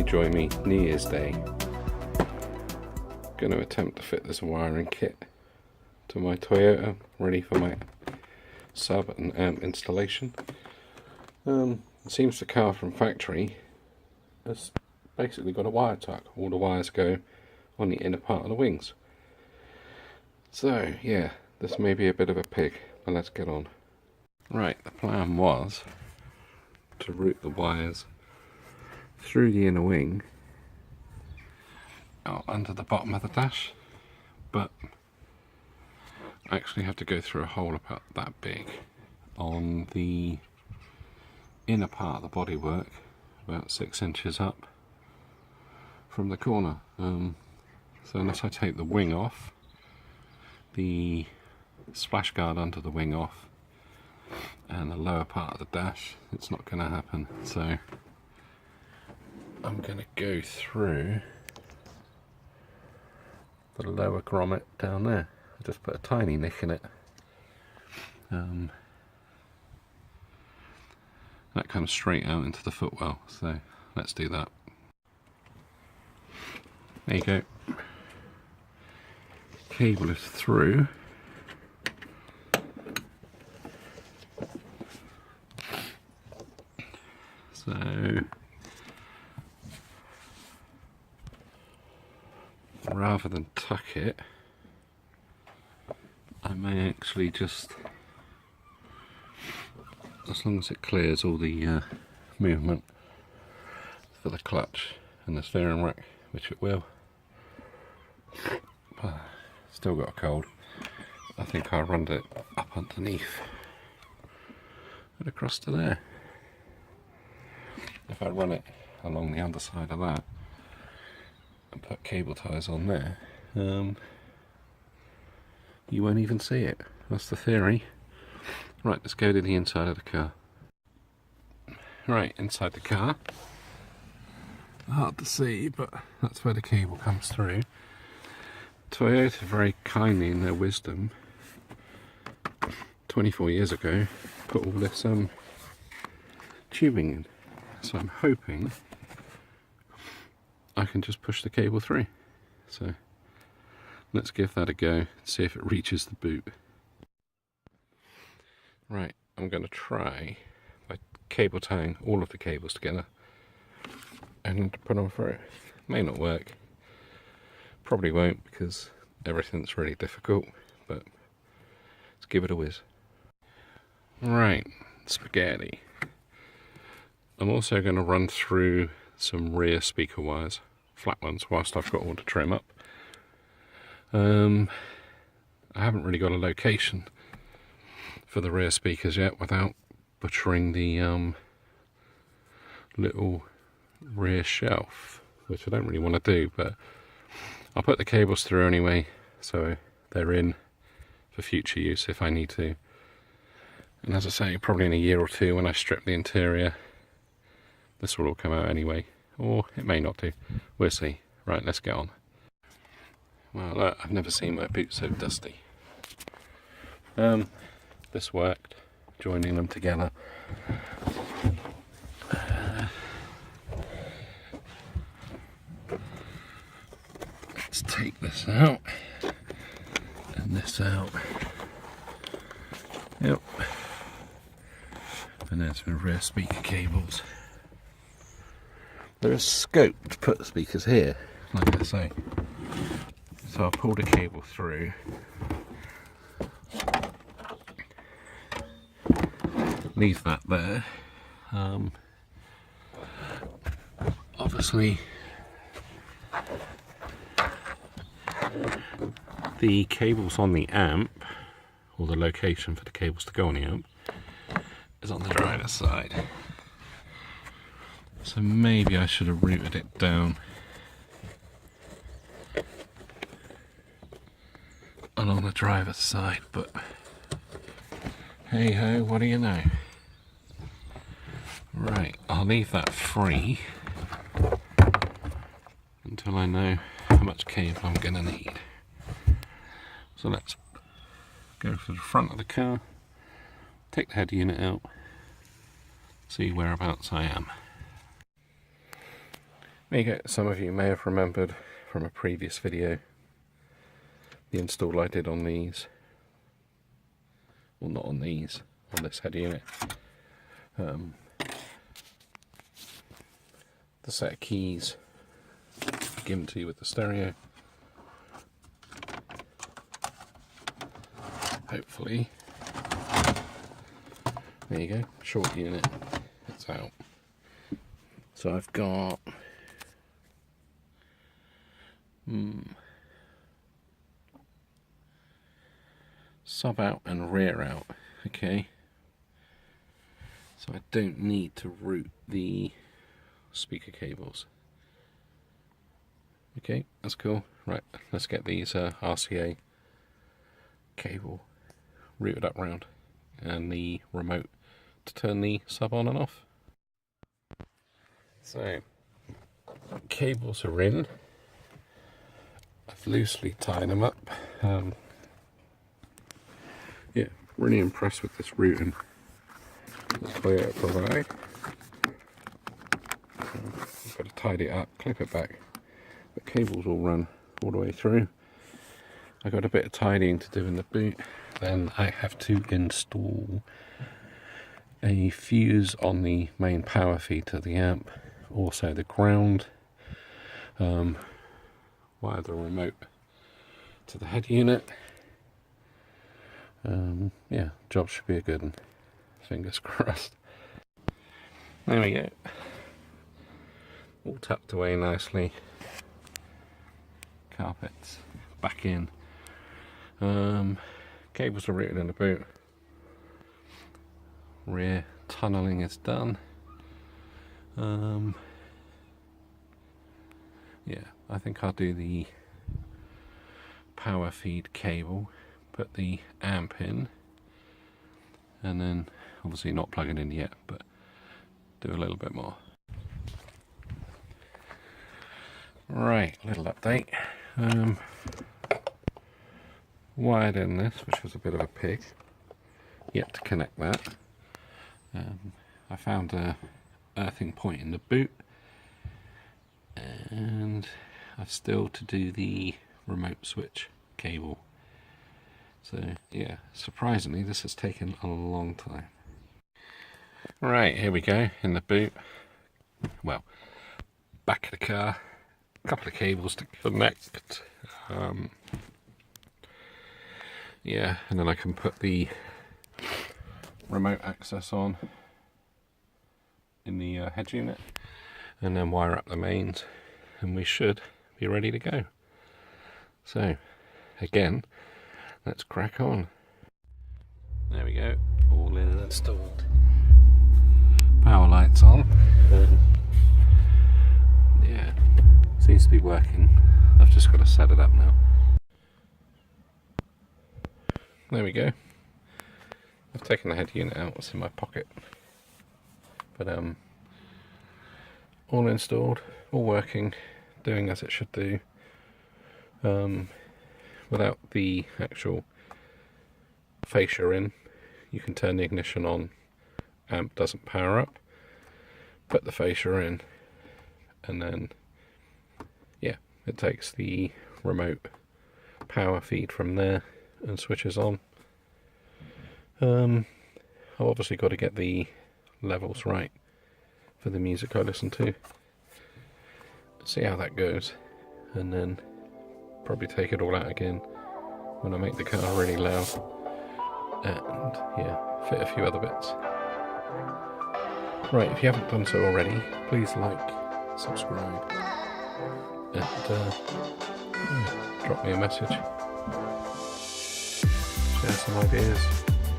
join me New Year's Day. Going to attempt to fit this wiring kit to my Toyota, ready for my sub and amp installation. It seems the car from factory has basically got a wire tuck. All the wires go on the inner part of the wings. So yeah, this may be a bit of a pig, but let's get on. Right, the plan was to route the wires through the inner wing out under the bottom of the dash, but I actually have to go through a hole about that big on the inner part of the bodywork, about 6 inches up from the corner. So unless I take the wing off, the splash guard under the wing off, and the lower part of the dash, it's not going to happen. So I'm going to go through the lower grommet down there. I just put a tiny nick in it. That comes straight out into the footwell, so let's do that. There you go. Cable is through. So rather than tuck it, I may actually just, as long as it clears all the movement for the clutch and the steering rack, which it will. Still got a cold. I think I'll run it up underneath and across to there. If I run it along the underside of that and put cable ties on there, you won't even see it. That's the theory. Right, let's go to the inside of the car. Right, inside the car. Hard to see, but that's where the cable comes through. Toyota very kindly, in their wisdom, 24 years ago, put all this tubing in. So I'm hoping I can just push the cable through. So let's give that a go, see if it reaches the boot. Right, I'm going to try by cable tying all of the cables together and put them through. May not work, probably won't, because everything's really difficult, but let's give it a whiz. Right, spaghetti. I'm also going to run through some rear speaker wires, flat ones, whilst I've got all the trim up. I haven't really got a location for the rear speakers yet without butchering the little rear shelf, which I don't really want to do, but I'll put the cables through anyway, so they're in for future use if I need to. And as I say, probably in a year or two, when I strip the interior, this will all come out anyway, or it may not do. We'll see. Right, let's get on. Well, I've never seen my boot so dusty. This worked, joining them together. Let's take this out and this out. Yep. And there's the rear speaker cables. There is scope to put the speakers here, like I say. So I'll pull the cable through. Leave that there. Obviously, the cables on the amp, or the location for the cables to go on the amp, is on the driver's side. So maybe I should have routed it down along the driver's side, but hey ho, what do you know? Right, I'll leave that free until I know how much cable I'm going to need. So let's go for the front of the car, take the head unit out, see whereabouts I am. There you go. Some of you may have remembered from a previous video the install I did on these. Well, not on these, on this head unit. The set of keys given to you with the stereo. Hopefully. There you go, short unit, it's out. So I've got sub out and rear out, okay. So I don't need to route the speaker cables. Okay, that's cool. Right, let's get these RCA cable routed up round and the remote to turn the sub on and off. So, cables are in. I've loosely tied them up. Yeah, really impressed with this routing that Toyota provide. I've got to tidy it up, clip it back. The cables all run all the way through. I got a bit of tidying to do in the boot. Then I have to install a fuse on the main power feed to the amp, also the ground, wire the remote to the head unit. Yeah, job should be a good one. Fingers crossed. There we go. All tucked away nicely. Carpets back in. Cables are routed in the boot. Rear tunnelling is done. Yeah, I think I'll do the power feed cable, put the amp in, and then obviously not plug it in yet, but do a little bit more. Right, little update. Wired in this, which was a bit of a pig. Yet to connect that. I found a earthing point in the boot, and I've still to do the remote switch cable. So yeah, surprisingly this has taken a long time. Right, here we go in the boot. Well, back of the car, a couple of cables to connect. Yeah, and then I can put the remote access on in the head unit, and then wire up the mains, and we should be ready to go. So again, let's crack on. There we go, all in and installed. Power lights on. Yeah, seems to be working. I've just got to set it up now. There we go. I've taken the head unit out, it's in my pocket. But all installed, all working, doing as it should do. Without the actual fascia in, you can turn the ignition on, amp doesn't power up, put the fascia in, and then yeah, it takes the remote power feed from there and switches on. I've obviously got to get the levels right for the music I listen to. See how that goes, and then probably take it all out again when I make the car really loud, and yeah, fit a few other bits. Right, if you haven't done so already, please like, subscribe, and drop me a message. Share some ideas,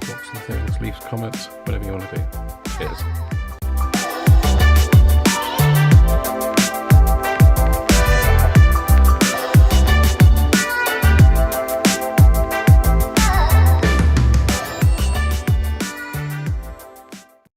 thoughts and things, leave comments, whatever you want to do. Cheers.